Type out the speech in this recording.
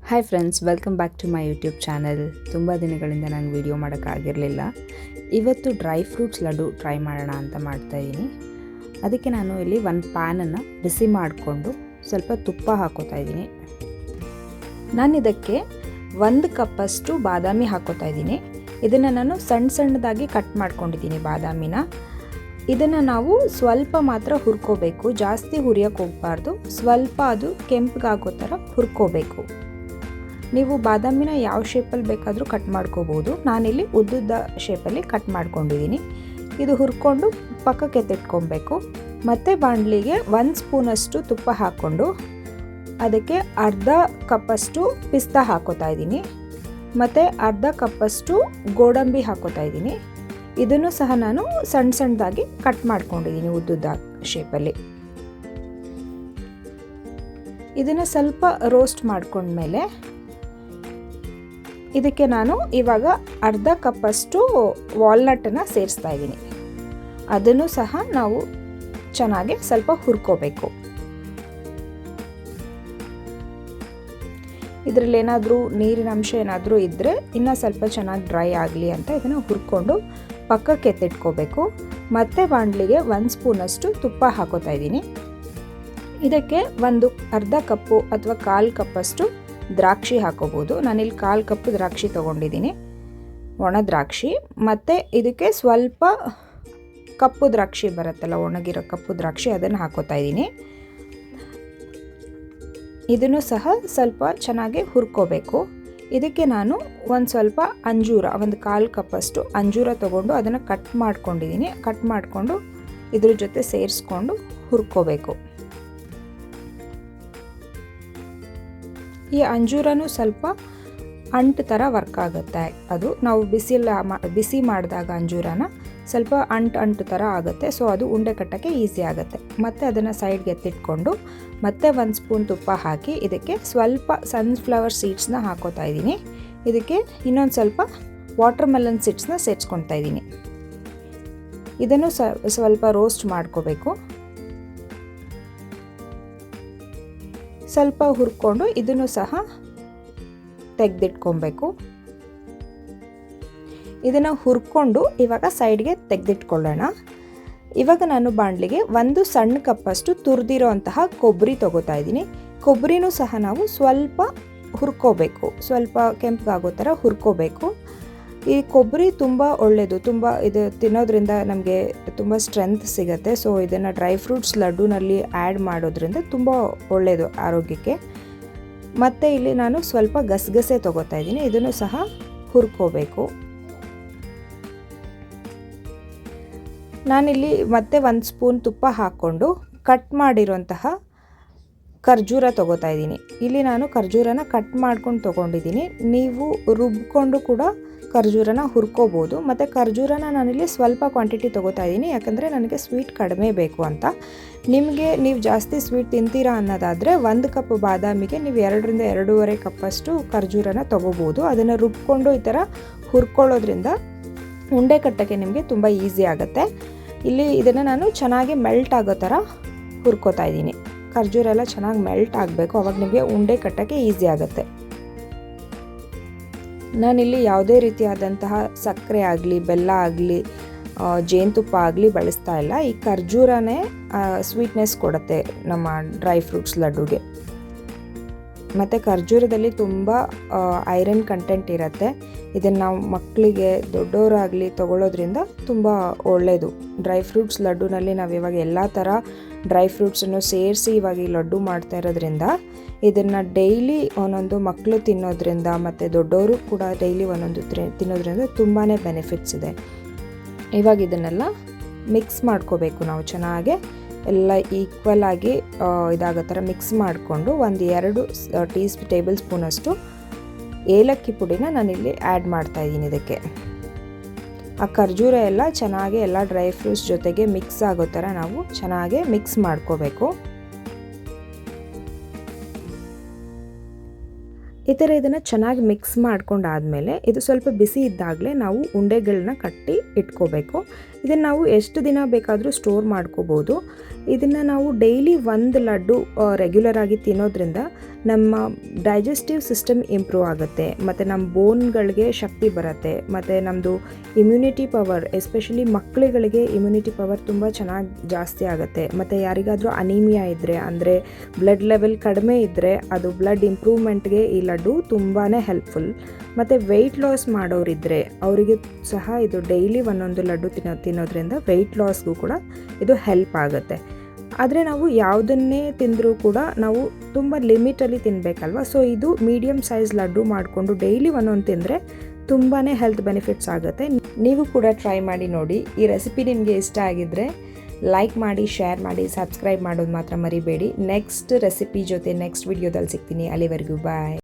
Hi friends, welcome back to my YouTube channel. ತುಂಬ ದಿನಗಳಿಂದ ನಾನು ವೀಡಿಯೋ ಮಾಡೋಕ್ಕಾಗಿರಲಿಲ್ಲ. ಇವತ್ತು ಡ್ರೈ ಫ್ರೂಟ್ಸ್ ಲಡ್ಡು ಟ್ರೈ ಮಾಡೋಣ ಅಂತ ಮಾಡ್ತಾಯಿದ್ದೀನಿ. ಅದಕ್ಕೆ ನಾನು ಇಲ್ಲಿ ಒಂದು ಪ್ಯಾನನ್ನು ಬಿಸಿ ಮಾಡಿಕೊಂಡು ಸ್ವಲ್ಪ ತುಪ್ಪ ಹಾಕೋತಾ ಇದ್ದೀನಿ. ನಾನು ಇದಕ್ಕೆ 1 ಕಪ್ಪಷ್ಟು ಬಾದಾಮಿ ಹಾಕೋತಾ ಇದ್ದೀನಿ. ಇದನ್ನು ನಾನು ಸಣ್ಣದಾಗಿ ಕಟ್ ಮಾಡ್ಕೊಂಡಿದ್ದೀನಿ ಬಾದಾಮಿನ. ಇದನ್ನು ನಾವು ಸ್ವಲ್ಪ ಮಾತ್ರ ಹುರ್ಕೋಬೇಕು, ಜಾಸ್ತಿ ಹುರಿಯೋಕ್ಕೆ ಹೋಗಬಾರ್ದು. ಸ್ವಲ್ಪ ಅದು ಕೆಂಪಗಾಗೋ ಥರ ಹುರ್ಕೋಬೇಕು. ನೀವು ಬಾದಾಮಿನ ಯಾವ ಶೇಪಲ್ಲಿ ಬೇಕಾದರೂ ಕಟ್ ಮಾಡ್ಕೋಬೋದು. ನಾನಿಲ್ಲಿ ಉದ್ದುದ್ದ ಶೇಪಲ್ಲಿ ಕಟ್ ಮಾಡ್ಕೊಂಡಿದ್ದೀನಿ. ಇದು ಹುರ್ಕೊಂಡು ಪಕ್ಕಕ್ಕೆ ಎತ್ತಿಟ್ಕೊಬೇಕು. ಮತ್ತು ಬಾಣಲಿಗೆ 1 ಸ್ಪೂನಷ್ಟು ತುಪ್ಪ ಹಾಕ್ಕೊಂಡು ಅದಕ್ಕೆ ಅರ್ಧ ಕಪ್ಪಷ್ಟು ಪಿಸ್ತಾ ಹಾಕೋತಾ ಇದ್ದೀನಿ. ಮತ್ತು ಅರ್ಧ ಕಪ್ಪಷ್ಟು ಗೋಡಂಬಿ ಹಾಕೋತಾ ಇದ್ದೀನಿ. ಇದನ್ನು ಸಹ ನಾನು ಸಣ್ಣದಾಗಿ ಕಟ್ ಮಾಡ್ಕೊಂಡಿದ್ದೀನಿ ಉದ್ದುದ್ದ ಶೇಪಲ್ಲಿ. ಇದನ್ನು ಸ್ವಲ್ಪ ರೋಸ್ಟ್ ಮಾಡ್ಕೊಂಡ್ಮೇಲೆ ಇದಕ್ಕೆ ನಾನು ಇವಾಗ ಅರ್ಧ ಕಪ್ಪಷ್ಟು ವಾಲ್ನಟನ್ನು ಸೇರಿಸ್ತಾ ಇದ್ದೀನಿ. ಅದನ್ನು ಸಹ ನಾವು ಚೆನ್ನಾಗಿ ಸ್ವಲ್ಪ ಹುರ್ಕೋಬೇಕು. ಇದರಲ್ಲಿ ಏನಾದರೂ ನೀರಿನ ಅಂಶ ಏನಾದರೂ ಇದ್ದರೆ ಇನ್ನೂ ಸ್ವಲ್ಪ ಚೆನ್ನಾಗಿ ಡ್ರೈ ಆಗಲಿ ಅಂತ ಇದನ್ನು ಹುರ್ಕೊಂಡು ಪಕ್ಕಕ್ಕೆ ಎತ್ತಿಟ್ಕೋಬೇಕು. ಮತ್ತು ಬಾಣಲಿಗೆ 1 ಸ್ಪೂನಷ್ಟು ತುಪ್ಪ ಹಾಕೋತಾ ಇದ್ದೀನಿ. ಇದಕ್ಕೆ ಅರ್ಧ ಕಪ್ಪು ಅಥವಾ 1/4 ಕಪ್ಪಷ್ಟು ದ್ರಾಕ್ಷಿ ಹಾಕೋಬೋದು. ನಾನಿಲ್ಲಿ 1/4 ಕಪ್ ದ್ರಾಕ್ಷಿ ತೊಗೊಂಡಿದ್ದೀನಿ, ಒಣ ದ್ರಾಕ್ಷಿ. ಮತ್ತು ಇದಕ್ಕೆ ಸ್ವಲ್ಪ ಕಪ್ಪು ದ್ರಾಕ್ಷಿ ಬರುತ್ತಲ್ಲ, ಒಣಗಿರೋ ಕಪ್ಪು ದ್ರಾಕ್ಷಿ, ಅದನ್ನು ಹಾಕೋತಾ ಇದ್ದೀನಿ. ಇದನ್ನು ಸಹ ಸ್ವಲ್ಪ ಚೆನ್ನಾಗಿ ಹುರ್ಕೋಬೇಕು. ಇದಕ್ಕೆ ನಾನು ಸ್ವಲ್ಪ ಅಂಜೂರ, 1/4 ಕಪ್ಪಷ್ಟು ಅಂಜೂರ ತೊಗೊಂಡು ಅದನ್ನು ಕಟ್ ಮಾಡ್ಕೊಂಡಿದ್ದೀನಿ. ಕಟ್ ಮಾಡಿಕೊಂಡು ಇದ್ರ ಜೊತೆ ಸೇರಿಸ್ಕೊಂಡು ಹುರ್ಕೋಬೇಕು. ಈ ಅಂಜೂರನೂ ಸ್ವಲ್ಪ ಅಂಟು ಥರ ವರ್ಕ್ ಆಗುತ್ತೆ. ಅದು ನಾವು ಬಿಸಿ ಮಾಡಿದಾಗ ಅಂಜೂರನ ಸ್ವಲ್ಪ ಅಂಟು ಥರ ಆಗುತ್ತೆ. ಸೊ ಅದು ಉಂಡೆ ಕಟ್ಟೋಕ್ಕೆ ಈಸಿ ಆಗುತ್ತೆ. ಮತ್ತು ಅದನ್ನು ಸೈಡ್ಗೆ ಎತ್ತಿಟ್ಕೊಂಡು ಮತ್ತೆ 1 ಸ್ಪೂನ್ ತುಪ್ಪ ಹಾಕಿ ಇದಕ್ಕೆ ಸ್ವಲ್ಪ ಸನ್ಫ್ಲವರ್ ಸೀಡ್ಸ್ನ ಹಾಕೋತಾ ಇದ್ದೀನಿ. ಇದಕ್ಕೆ ಇನ್ನೊಂದು ಸ್ವಲ್ಪ ವಾಟರ್ ಮೆಲನ್ ಸೀಡ್ಸ್ನ ಸೇರಿಸ್ಕೊತಾ ಇದ್ದೀನಿ. ಇದನ್ನು ಸ್ವಲ್ಪ ರೋಸ್ಟ್ ಮಾಡ್ಕೋಬೇಕು. ಸ್ವಲ್ಪ ಹುರ್ಕೊಂಡು ಇದನ್ನು ಸಹ ತೆಗೆದಿಟ್ಕೊಬೇಕು. ಇದನ್ನು ಹುರ್ಕೊಂಡು ಇವಾಗ ಸೈಡ್ಗೆ ತೆಗೆದಿಟ್ಕೊಳ್ಳೋಣ. ಇವಾಗ ನಾನು ಬಾಣಲಿಗೆ 1 ಸಣ್ಣ ಕಪ್ಪಷ್ಟು ತುರಿದಿರೋ ಅಂತಹ ಕೊಬ್ಬರಿ ತೊಗೋತಾ ಇದ್ದೀನಿ. ಕೊಬ್ಬರಿನೂ ಸಹ ನಾವು ಸ್ವಲ್ಪ ಹುರ್ಕೋಬೇಕು, ಸ್ವಲ್ಪ ಕೆಂಪಗಾಗೋ ಥರ ಹುರ್ಕೋಬೇಕು. ಈ ಕೊಬ್ಬರಿ ತುಂಬ ಒಳ್ಳೆಯದು, ಇದು ತಿನ್ನೋದ್ರಿಂದ ನಮಗೆ ತುಂಬ ಸ್ಟ್ರೆಂತ್ ಸಿಗುತ್ತೆ. ಸೊ ಇದನ್ನು ಡ್ರೈ ಫ್ರೂಟ್ಸ್ ಲಡ್ಡುನಲ್ಲಿ ಆ್ಯಡ್ ಮಾಡೋದ್ರಿಂದ ತುಂಬ ಒಳ್ಳೆಯದು ಆರೋಗ್ಯಕ್ಕೆ. ಮತ್ತು ಇಲ್ಲಿ ನಾನು ಸ್ವಲ್ಪ ಗಸಗಸೆ ತೊಗೋತಾ ಇದ್ದೀನಿ. ಇದನ್ನು ಸಹ ಹುರ್ಕೋಬೇಕು. ನಾನಿಲ್ಲಿ ಮತ್ತೆ 1 ಸ್ಪೂನ್ ತುಪ್ಪ ಹಾಕ್ಕೊಂಡು ಕಟ್ ಮಾಡಿರೋಂತಹ ಖರ್ಜೂರ ತೊಗೋತಾ ಇದ್ದೀನಿ. ಇಲ್ಲಿ ನಾನು ಖರ್ಜೂರನ ಕಟ್ ಮಾಡ್ಕೊಂಡು ತೊಗೊಂಡಿದ್ದೀನಿ. ನೀವು ರುಬ್ಕೊಂಡು ಕೂಡ ಖರ್ಜೂರನ ಹುರ್ಕೋಬೋದು. ಮತ್ತು ಖರ್ಜೂರನ ನಾನಿಲ್ಲಿ ಸ್ವಲ್ಪ ಕ್ವಾಂಟಿಟಿ ತೊಗೋತಾ ಇದ್ದೀನಿ, ಯಾಕಂದರೆ ನನಗೆ ಸ್ವೀಟ್ ಕಡಿಮೆ ಬೇಕು ಅಂತ. ನೀವು ಜಾಸ್ತಿ ಸ್ವೀಟ್ ತಿಂತೀರಾ ಅನ್ನೋದಾದರೆ 1 ಕಪ್ ಬಾದಾಮಿಗೆ ನೀವು 2ರಿಂದ 2.5 ಕಪ್ಪಷ್ಟು ಖರ್ಜೂರನ ತೊಗೋಬೋದು. ಅದನ್ನು ರುಬ್ಕೊಂಡು ಈ ಥರ ಹುರ್ಕೊಳ್ಳೋದ್ರಿಂದ ಉಂಡೆ ಕಟ್ಟೋಕ್ಕೆ ನಿಮಗೆ ತುಂಬ ಈಸಿ ಆಗುತ್ತೆ. ಇಲ್ಲಿ ಇದನ್ನು ನಾನು ಚೆನ್ನಾಗಿ ಮೆಲ್ಟ್ ಆಗೋ ಥರ ಹುರ್ಕೋತಾ ಇದ್ದೀನಿ. ಖರ್ಜೂರ ಎಲ್ಲ ಚೆನ್ನಾಗಿ ಮೆಲ್ಟ್ ಆಗಬೇಕು, ಆವಾಗ ನಿಮಗೆ ಉಂಡೆ ಕಟ್ಟೋಕ್ಕೆ ಈಸಿ ಆಗುತ್ತೆ. ನಾನಿಲ್ಲಿ ಯಾವುದೇ ರೀತಿಯಾದಂತಹ ಸಕ್ಕರೆ ಆಗಲಿ, ಬೆಲ್ಲ ಆಗಲಿ, ಜೇನುತುಪ್ಪ ಆಗಲಿ ಬಳಸ್ತಾ ಇಲ್ಲ. ಈ ಖರ್ಜೂರನೇ ಸ್ವೀಟ್ನೆಸ್ ಕೊಡುತ್ತೆ ನಮ್ಮ ಡ್ರೈ ಫ್ರೂಟ್ಸ್ ಲಡ್ಡುಗೆ. ಮತ್ತು ಖರ್ಜೂರದಲ್ಲಿ ತುಂಬ ಐರನ್ ಕಂಟೆಂಟ್ ಇರುತ್ತೆ. ಇದನ್ನು ನಾವು ಮಕ್ಕಳಿಗೆ, ದೊಡ್ಡವರಾಗಲಿ ತಗೊಳ್ಳೋದ್ರಿಂದ ತುಂಬ ಒಳ್ಳೆಯದು. ಡ್ರೈ ಫ್ರೂಟ್ಸ್ ಲಡ್ಡುನಲ್ಲಿ ನಾವು ಇವಾಗ ಎಲ್ಲ ಥರ ಡ್ರೈ ಫ್ರೂಟ್ಸನ್ನು ಸೇರಿಸಿ ಇವಾಗ ಈ ಲಡ್ಡು ಮಾಡ್ತಾ ಇರೋದ್ರಿಂದ ಇದನ್ನು ಡೈಲಿ ಒಂದೊಂದು ಮಕ್ಕಳು ತಿನ್ನೋದ್ರಿಂದ ಮತ್ತು ದೊಡ್ಡವರು ಕೂಡ ಡೈಲಿ ಒಂದೊಂದು ತಿನ್ನೋದ್ರಿಂದ ತುಂಬಾ ಬೆನಿಫಿಟ್ಸ್ ಇದೆ. ಇವಾಗ ಇದನ್ನೆಲ್ಲ ಮಿಕ್ಸ್ ಮಾಡ್ಕೋಬೇಕು ನಾವು ಚೆನ್ನಾಗಿ, ಎಲ್ಲ ಈಕ್ವಲ್ ಆಗಿ ಇದಾಗೋ ಥರ ಮಿಕ್ಸ್ ಮಾಡಿಕೊಂಡು 2 ಟೇಬಲ್ ಸ್ಪೂನಷ್ಟು ಏಲಕ್ಕಿ ಪುಡಿನ ನಾನಿಲ್ಲಿ ಆ್ಯಡ್ ಮಾಡ್ತಾಯಿದ್ದೀನಿ. ಇದಕ್ಕೆ ಆ ಖರ್ಜೂರ ಎಲ್ಲ ಚೆನ್ನಾಗಿ ಎಲ್ಲ ಡ್ರೈ ಫ್ರೂಟ್ಸ್ ಜೊತೆಗೆ ಮಿಕ್ಸ್ ಆಗೋ ಥರ ನಾವು ಚೆನ್ನಾಗಿ ಮಿಕ್ಸ್ ಮಾಡ್ಕೋಬೇಕು. ಈ ಥರ ಇದನ್ನು ಚೆನ್ನಾಗಿ ಮಿಕ್ಸ್ ಮಾಡ್ಕೊಂಡಾದಮೇಲೆ ಇದು ಸ್ವಲ್ಪ ಬಿಸಿ ಇದ್ದಾಗಲೇ ನಾವು ಉಂಡೆಗಳನ್ನ ಕಟ್ಟಿ ಇಟ್ಕೋಬೇಕು. ಇದನ್ನು ನಾವು ಎಷ್ಟು ದಿನ ಬೇಕಾದರೂ ಸ್ಟೋರ್ ಮಾಡ್ಕೋಬೋದು. ಇದನ್ನು ನಾವು ಡೈಲಿ ಒಂದು ಲಡ್ಡು ರೆಗ್ಯುಲರ್ ಆಗಿ ತಿನ್ನೋದ್ರಿಂದ ನಮ್ಮ ಡೈಜೆಸ್ಟಿವ್ ಸಿಸ್ಟಮ್ ಇಂಪ್ರೂವ್ ಆಗುತ್ತೆ, ಮತ್ತು ನಮ್ಮ ಬೋನ್ಗಳಿಗೆ ಶಕ್ತಿ ಬರುತ್ತೆ, ಮತ್ತು ನಮ್ಮದು ಇಮ್ಯುನಿಟಿ ಪವರ್, ಎಸ್ಪೆಷಲಿ ಮಕ್ಕಳುಗಳಿಗೆ ಇಮ್ಯುನಿಟಿ ಪವರ್ ತುಂಬ ಚೆನ್ನಾಗಿ ಜಾಸ್ತಿ ಆಗುತ್ತೆ. ಮತ್ತು ಯಾರಿಗಾದರೂ ಅನೀಮಿಯಾ ಇದ್ದರೆ, ಅಂದರೆ ಬ್ಲಡ್ ಲೆವೆಲ್ ಕಡಿಮೆ ಇದ್ದರೆ, ಅದು ಬ್ಲಡ್ ಇಂಪ್ರೂವ್ಮೆಂಟ್ಗೆ ಈ ಲಡ್ಡು ತುಂಬಾ ಹೆಲ್ಪ್ಫುಲ್. ಮತ್ತು ವೆಯ್ಟ್ ಲಾಸ್ ಮಾಡೋರಿದ್ದರೆ ಅವರಿಗೆ ಸಹ ಇದು ಡೈಲಿ ಒಂದೊಂದು ಲಡ್ಡು ತಿನ್ನೋದ್ರಿಂದ ವೆಯ್ಟ್ ಲಾಸ್ಗೂ ಕೂಡ ಇದು ಹೆಲ್ಪ್ ಆಗುತ್ತೆ. ಆದರೆ ನಾವು ಯಾವುದನ್ನೇ ತಿಂದರೂ ಕೂಡ ನಾವು ತುಂಬ ಲಿಮಿಟಲ್ಲಿ ತಿನ್ನಬೇಕಲ್ವ. ಸೊ ಇದು ಮೀಡಿಯಮ್ ಸೈಜ್ ಲಡ್ಡು ಮಾಡಿಕೊಂಡು ಡೈಲಿ ಒಂದೊಂದು ತಿಂದರೆ ತುಂಬಾ ಹೆಲ್ತ್ ಬೆನಿಫಿಟ್ಸ್ ಆಗುತ್ತೆ. ನೀವು ಕೂಡ ಟ್ರೈ ಮಾಡಿ ನೋಡಿ. ಈ ರೆಸಿಪಿ ನಿಮಗೆ ಇಷ್ಟ ಆಗಿದ್ದರೆ ಲೈಕ್ ಮಾಡಿ, ಶೇರ್ ಮಾಡಿ, ಸಬ್ಸ್ಕ್ರೈಬ್ ಮಾಡೋದು ಮಾತ್ರ ಮರಿಬೇಡಿ. ನೆಕ್ಸ್ಟ್ ರೆಸಿಪಿ ಜೊತೆ ನೆಕ್ಸ್ಟ್ ವಿಡಿಯೋದಲ್ಲಿ ಸಿಗ್ತೀನಿ. ಅಲ್ಲಿವರೆಗೂ ಬಾಯ್.